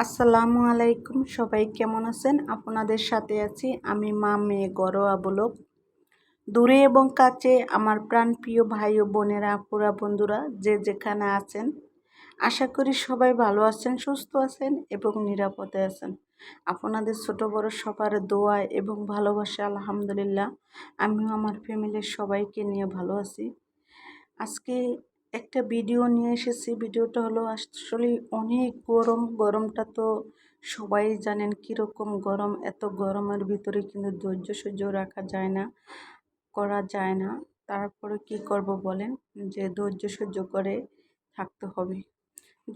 আসসালামু আলাইকুম, সবাই কেমন আছেন? আপনাদের সাথে আছি আমি মা মেয়ে ঘরোয়া ব্লগ। দূরে এবং কাছে আমার প্রাণপ্রিয় ভাই ও বোনেরা, আপুরা, বন্ধুরা যে যেখানে আছেন, আশা করি সবাই ভালো আছেন, সুস্থ আছেন এবং নিরাপদে আছেন। আপনাদের ছোট বড় সবার দোয়া এবং ভালোবাসা আলহামদুলিল্লাহ আমিও আমার ফ্যামিলির সবাইকে নিয়ে ভালো আছি। আজকে একটা ভিডিও নিয়ে এসেছি। ভিডিওটা হলো আসলে অনেক গরম। গরমটা তো সবাই জানেন কীরকম গরম। এত গরমের ভিতরে কিন্তু ধৈর্য সহ্য রাখা যায় না, করা যায় না। তারপরে কি করব বলেন, যে ধৈর্য সহ্য করে থাকতে হবে।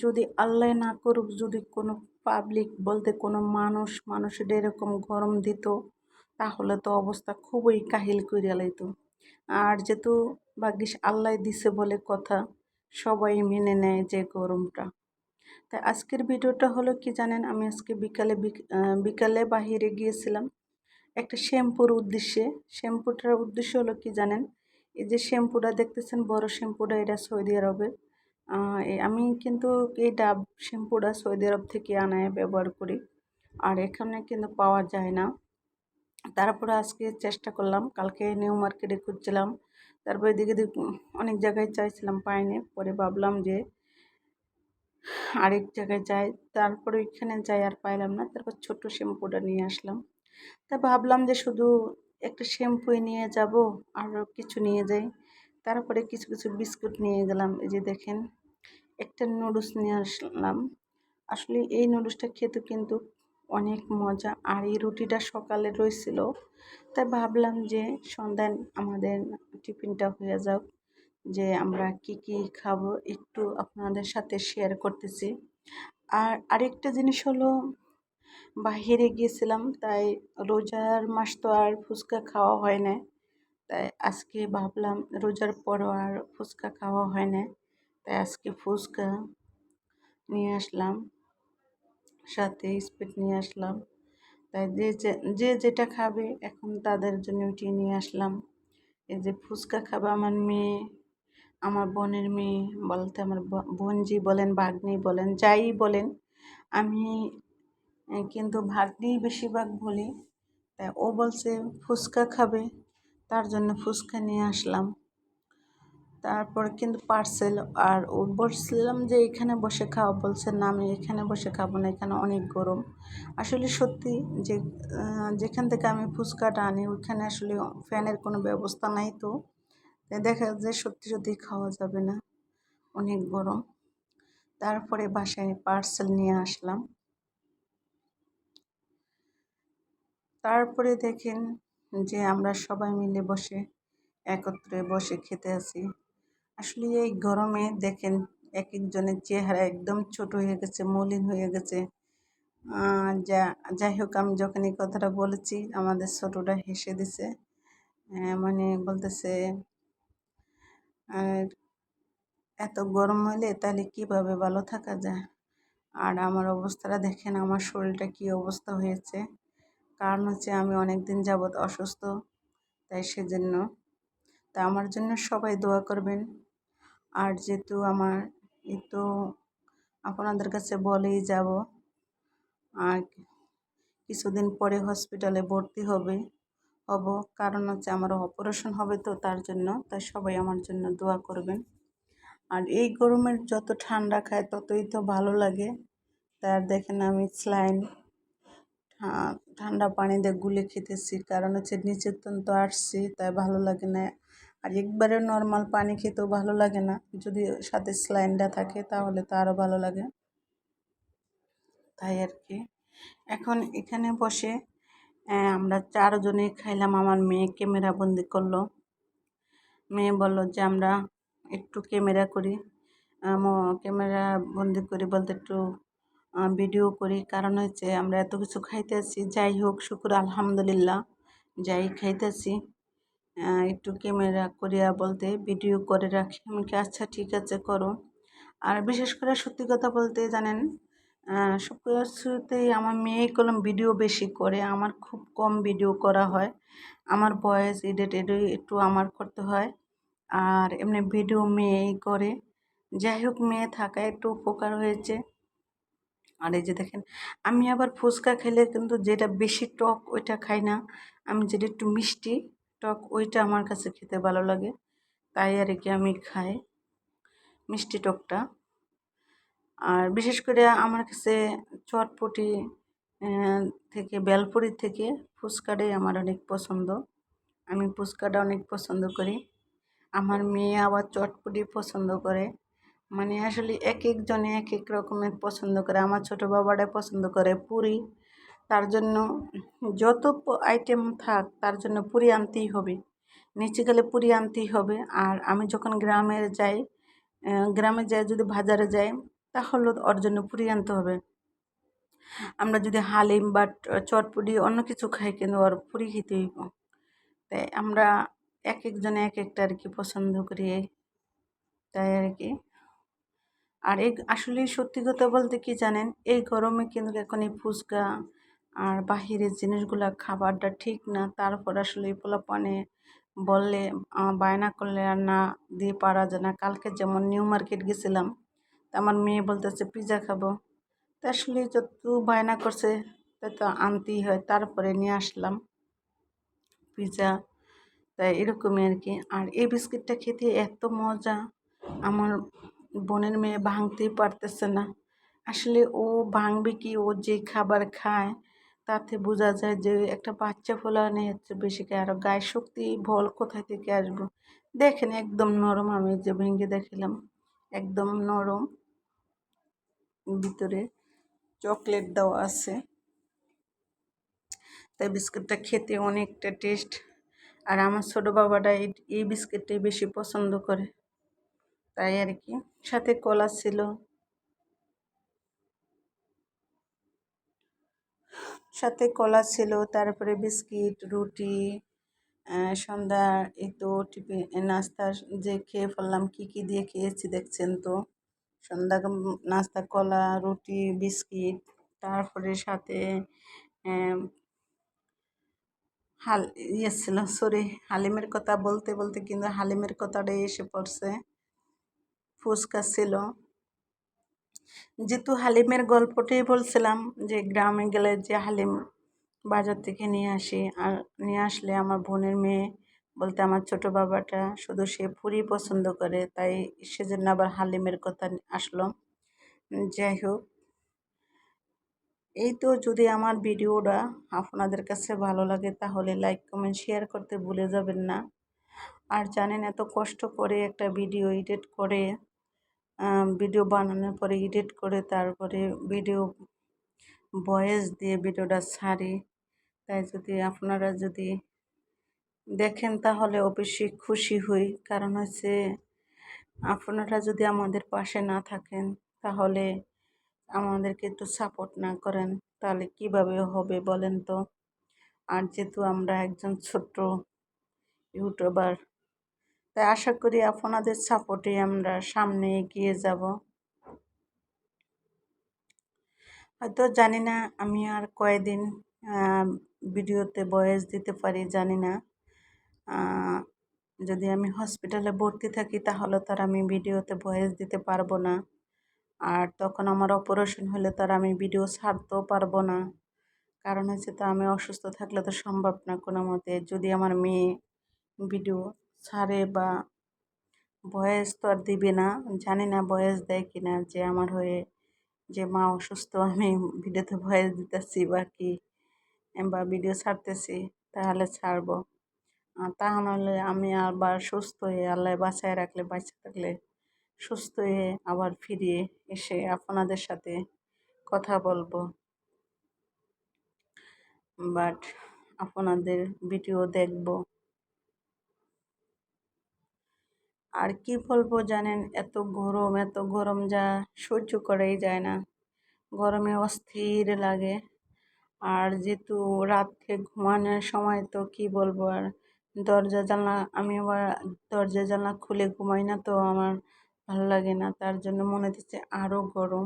যদি আল্লাহ না করুক, যদি কোনো পাবলিক বলতে কোনো মানুষের এরকম গরম দিত, তাহলে তো অবস্থা খুবই কাহিল কইরা লাইতো। আর যেহেতু ভাগ্যিস আল্লাহ দিছে বলে কথা, সবাই মেনে নেয় যে গরমটা। তাই আজকের ভিডিওটা হলো কি জানেন, আমি আজকে বিকালে বাহিরে গিয়েছিলাম একটা শ্যাম্পুর উদ্দেশ্যে। শ্যাম্পুটার উদ্দেশ্য হলো কি জানেন, এই যে শ্যাম্পুটা দেখতেছেন বড় শ্যাম্পুটা, এটা সৌদি আরবের। আমি কিন্তু এই ডাব শ্যাম্পুটা সৌদি আরব থেকে আনায় ব্যবহার করি, আর এখানে কিন্তু পাওয়া যায় না। তারপরে আজকে চেষ্টা করলাম, কালকে নিউ মার্কেটে খুঁজছিলাম, তারপরে এদিকে অনেক জায়গায় চাইছিলাম, পাইনি। পরে ভাবলাম যে আরেক জায়গায় যাই, তারপরে ওইখানে যাই, আর পাইলাম না। তারপর ছোট্ট শ্যাম্পুটা নিয়ে আসলাম। তা ভাবলাম যে শুধু একটা শ্যাম্পুই নিয়ে যাব, আর কিছু নিয়ে যাই। তারপরে কিছু কিছু বিস্কুট নিয়ে গেলাম। এই যে দেখেন, একটা নুডলস নিয়ে আসলাম। আসলে এই নুডলসটা খেতে কিন্তু অনেক মজা, আর এই রুটিটা সকালে রয়েছিল। তাই ভাবলাম যে সন্ধ্যায় আমাদের টিফিনটা হয়ে যাক, যে আমরা কি কি খাবো একটু আপনাদের সাথে শেয়ার করতেছি। আর আরেকটা জিনিস হলো, বাহিরে গিয়েছিলাম, তাই রোজার মাস তো আর ফুচকা খাওয়া হয় না। তাই আজকে ভাবলাম রোজার পরও আর ফুচকা খাওয়া হয় না, তাই আজকে ফুচকা নিয়ে আসলাম, সাথে স্প্রাইট নিয়ে আসলাম। তাই যে যেটা খাবে এখন তাদের জন্য ওইটি নিয়ে আসলাম। এই যে ফুচকা খাবে আমার মেয়ে, আমার বোনের মেয়ে, বলতে আমার বোনজি বলেন, ভাগ্নি বলেন, যাই বলেন। আমি কিন্তু ভাগ্নিই বেশিরভাগ বলি। তাই ও বলছে ফুচকা খাবে, তার জন্য ফুচকা নিয়ে আসলাম। তারপর কিন্তু পার্সেল, আর ও বলছিলাম যে এখানে বসে খাওয়া, বলছে না আমি এখানে বসে খাবো না, এখানে অনেক গরম। আসলে সত্যি যে যেখান থেকে আমি ফুচকাটা আনি ওইখানে আসলে ফ্যানের কোনো ব্যবস্থা নাই, তো দেখা যায় সত্যি সত্যি খাওয়া যাবে না, অনেক গরম। তারপরে বাসায় পার্সেল নিয়ে আসলাম। তারপরে দেখেন যে আমরা সবাই মিলে বসে একত্রে বসে খেতে আসি। আসলে এই গরমে দেখেন এক একজনের চেহারা একদম ছোট হয়ে গেছে, মলিন হয়ে গেছে। যা যাই হোক, আমি যখন এই কথাটা বলেছি আমাদের ছোটটা হেসে দিছে। মানে বলতেছে, আর এত গরম হলে তাহলে কিভাবে ভালো থাকা যায়। আর আমার অবস্থাটা দেখেন, আমার শরীরটা কি অবস্থা হয়েছে। কারণ হচ্ছে আমি অনেক দিন যাবৎ অসুস্থ, তাই সেজন্য। তা আমার জন্য সবাই দোয়া করবেন। আর যেহেতু আমার একটু আপনাদের কাছে বলেই যাব, আর কিছুদিন পরে হসপিটালে ভর্তি হব, কারণ হচ্ছে আমার অপারেশন হবে, তো তার জন্য। তাই সবাই আমার জন্য দোয়া করবেন। আর এই গরমের যত ঠান্ডা খায় ততই তো ভালো লাগে। তার দেখেন আমি স্যালাইন ঠান্ডা পানি দিয়ে গুলে খেতেছি, কারণ হচ্ছে নিচের তো আসছি, তাই ভালো লাগে না। আর একবারে নর্মাল পানি খেতেও ভালো লাগে না, যদি সাথে স্যালাইনটা থাকে তাহলে তো আরও ভালো লাগে। তাই আর কি, এখন এখানে বসে আমরা চারজনে খাইলাম। আমার মেয়ে ক্যামেরা বন্দি করলো। মেয়ে বলল যে আমরা একটু ক্যামেরা করি, ক্যামেরা বন্দি করি বলতে একটু ভিডিও করি। কারণ হচ্ছে আমরা এত কিছু খাইতেছি, যাই হোক শুকুর আলহামদুলিল্লাহ, যাই খাইতেছি একটু ক্যামেরা করিয়া বলতে ভিডিও করে রাখি। আমি কি আচ্ছা ঠিক আছে করো। আর বিশেষ করে সত্যি কথা বলতে জানেন, সব কিছুতেই আমার মেয়ে কলম ভিডিও বেশি করে, আমার খুব কম ভিডিও করা হয়। আমার ভয়েস এডিট একটু আমার করতে হয়, আর এমনি ভিডিও মেয়েই করে। যাই হোক, মেয়ে থাকায় একটু উপকার হয়েছে। আর এই যে দেখেন, আমি আবার ফুচকা খেলে কিন্তু যেটা বেশি টক ওইটা খাই না। আমি যেটা একটু মিষ্টি টক ওইটা আমার কাছে খেতে ভালো লাগে। তাই আর কি আমি খাই মিষ্টি টকটা। আর বিশেষ করে আমার কাছে চটপটি আহ, থেকে বেলপুরির থেকে ফুচকাটাই আমার অনেক পছন্দ। আমি ফুচকাটা অনেক পছন্দ করি। আমার মেয়ে আবার চটপটি পছন্দ করে। মানে আসলে এক একজনে এক এক রকমের পছন্দ করে। আমার ছোটো বাবাটা পছন্দ করে পুরি। তার জন্য যত আইটেম থাক তার জন্য পুরি আনতেই হবে। নিচে গেলে পুরি আনতেই হবে। আর আমি যখন গ্রামে যাই যদি বাজারে যাই, তাহলে ওর জন্য পুরি আনতে হবে। আমরা যদি হালিম বা চটপটি অন্য কিছু খাই, কিন্তু ওর পুরি খেতে হইব। তাই আমরা এক একজনে এক একটা আর কি পছন্দ করি, তাই আর কি। আর এই আসলে সত্যি কথা বলতে কি জানেন, এই গরমে কিন্তু এখন এই ফুচকা আর বাহিরের জিনিসগুলা খাবারটা ঠিক না। তারপর আসলে এই পোলাপানে বললে বায়না করলে আর না দিয়ে পারা যায় না। কালকে যেমন নিউ মার্কেট গেছিলাম, তা আমার মেয়ে বলতেছে পিৎজা খাবো। তা আসলে যত বায়না করছে তত আনতেই হয়। তারপরে নিয়ে আসলাম পিৎজা। তাই এরকমই আর কি। আর এই বিস্কিটটা খেতে এত মজা, আমার বোনের মেয়ে ভাঙতেই পারতেছে না। আসলে ও ভাঙবে কি, ও যে খাবার খায় তাতে বোঝা যায় যে একটা বাচ্চা ফোলানো হচ্ছে বেশি খায়। আর গায়ে শক্তি বল কোথায় থেকে আসবো। দেখেন একদম নরম, আমি যে ভেঙে দেখিলাম একদম নরম, ভিতরে চকলেট দেওয়া আছে। তাই বিস্কুটটা খেতে অনেকটা টেস্ট। আর আমার ছোটো বাবাটা এই বিস্কিটটাই বেশি পছন্দ করে, তাই আর কি। সাথে কলা ছিল, তারপরে বিস্কিট রুটি। সন্ধ্যা এই তো টিফিন নাস্তা যে খেয়ে ফেললাম, কী কী দিয়ে খেয়েছি দেখছেন তো। সন্ধ্যা নাস্তা কলা রুটি বিস্কিট, তারপরে সাথে হাল ছিল, সরি, হালিমের কথা বলতে বলতে কিন্তু হালিমের কথাটাই এসে পড়ছে। ফুচকা ছিল, যেহেতু হালিমের গল্পটাই বলছিলাম যে গ্রামে গেলে যে হালিম বাজার থেকে নিয়ে আসি। আর নিয়ে আসলে আমার বোনের মেয়ে বলতে আমার ছোটো বাবাটা শুধু সে পুরি পছন্দ করে, তাই সেজন্য আবার হালিমের কথা আসলো। যাই হোক, এই তো, যদি আমার ভিডিওটা আপনাদের কাছে ভালো লাগে তাহলে লাইক কমেন্ট শেয়ার করতে ভুলে যাবেন না। আর জানেন এত কষ্ট করে একটা ভিডিও বানানোর পরে এডিট করে তারপরে ভিডিও ভয়েস দিয়ে ভিডিওটা ছাড়ি। তাই যদি আপনারা যদি দেখেন তাহলে অবশ্যই খুশি হই। কারণ হচ্ছে আপনারা যদি আমাদের পাশে না থাকেন, তাহলে আমাদেরকে একটু সাপোর্ট না করেন, তাহলে কিভাবে হবে বলেন তো। আর যেহেতু আমরা একজন ছোট্ট ইউটিউবার, তাই আশা করি আপনাদের সাপোর্টে আমরা সামনে এগিয়ে যাব। হয়তো জানি না আমি আর কয়দিন ভিডিওতে ভয়েস দিতে পারি, জানি না। যদি আমি হসপিটালে ভর্তি থাকি তাহলে তো আর আমি ভিডিওতে ভয়েস দিতে পারবো না। আর তখন আমার অপারেশন হলে তো আর আমি ভিডিও ছাড়তেও পারবো না। কারণ হচ্ছে তো আমি অসুস্থ থাকলে তো সম্ভব না কোনো মতে। যদি আমার মেয়ে ভিডিও ছাড়ে বা ভয়েস তো আর দিবে না, জানি না ভয়েস দেয় কি না, যে আমার হয়ে যে মা অসুস্থ আমি ভিডিওতে ভয়েস দিতেছি বা কি বা ভিডিও ছাড়তেছি, তাহলে ছাড়বো। আর তা নাহলে আমি আবার সুস্থ হয়ে আল্লাহ বাঁচায় রাখলে, বাঁচা থাকলে সুস্থ হয়ে আবার ফিরে এসে আপনাদের সাথে কথা বলবো। বাট আপনাদের ভিডিও দেখবো। আর কি বলবো জানেন, এত গরম যা সহ্য করাই যায় না। গরমে অস্থির লাগে। আর যেহেতু রাত্রে ঘুমানোর সময় তো কি বলবো আর, আমি আবার দরজা জানলা খুলে ঘুমাই না, তো আমার ভালো লাগে না। তার জন্য মনে হচ্ছে আরও গরম।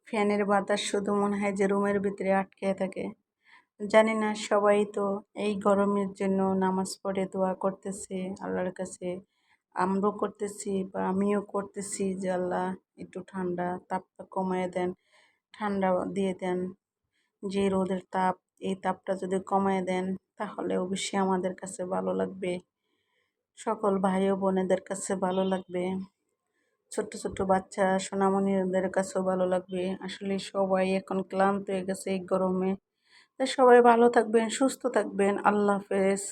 ফ্যানের বাতাস শুধু মনে হয় যে রুমের ভিতরে আটকে থাকে। জানি না, সবাই তো এই গরমের জন্য নামাজ পড়ে দোয়া করতেছে আল্লাহর কাছে। আমরাও করতেছি বা আমিও করতেছি যে আল্লাহ একটু ঠান্ডা তাপটা কমায় দেন। ঠান্ডা দিয়ে দেন। যে রোদের তাপ, এই তাপটা যদি কমায় দেন তাহলে অবশ্যই আমাদের কাছে ভালো লাগবে, সকল ভাই ও বোনেদের কাছে ভালো লাগবে, ছোট্ট ছোট্ট বাচ্চা সোনামণিদের কাছেও ভালো লাগবে। আসলে সবাই এখন ক্লান্ত হয়ে গেছে এই গরমে। তাই সবাই ভালো থাকবেন, সুস্থ থাকবেন। আল্লাহ হাফেজ।